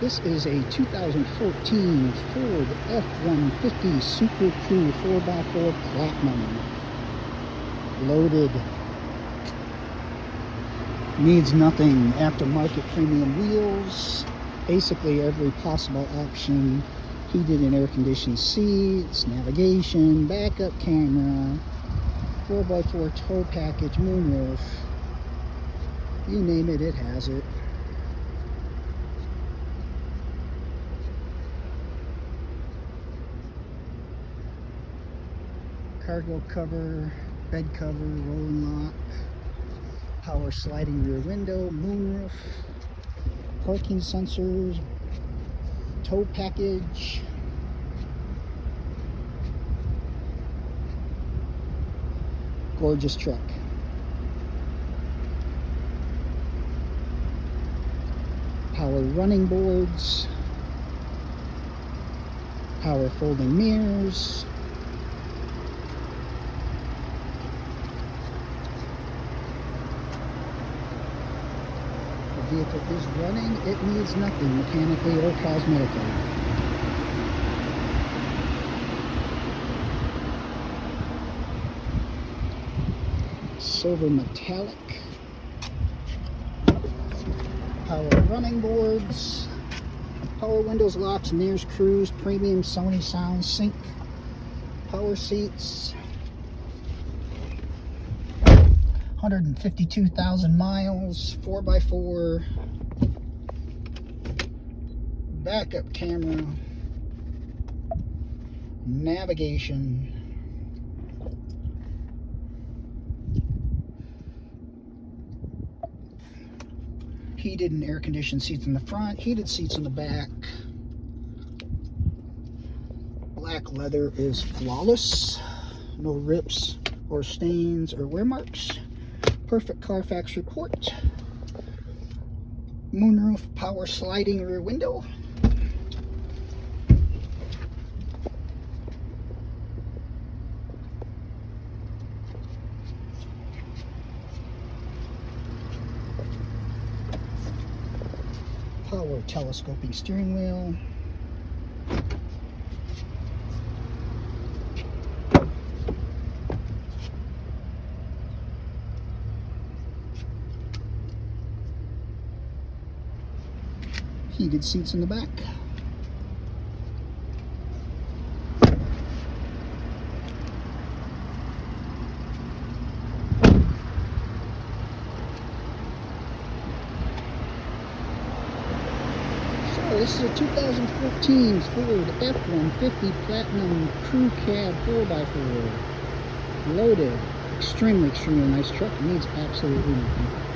This is a 2014 Ford F-150 Super Crew 4x4 Platinum. Loaded. Needs nothing. Aftermarket premium wheels. Basically every possible option. Heated and air-conditioned seats, navigation, backup camera, 4x4 tow package, moonroof. You name it, it has it. Cargo cover, bed cover, rolling lock, power sliding rear window, moonroof, parking sensors, tow package. Gorgeous truck. Power running boards, power folding mirrors, the vehicle is running. It needs nothing mechanically or cosmetically. Silver metallic. Power running boards, power windows, locks, mirrors, cruise, premium Sony sound sync, power seats, 152,000 miles, 4x4, backup camera, navigation, heated and air-conditioned seats in the front, heated seats in the back. Black leather is flawless. No rips or stains or wear marks. Perfect Carfax report. Moonroof, power sliding rear window. Power telescoping steering wheel. Heated seats in the back. This is a 2014 Ford F-150 Platinum Crew Cab 4x4. Loaded. Extremely nice truck. Needs absolutely nothing.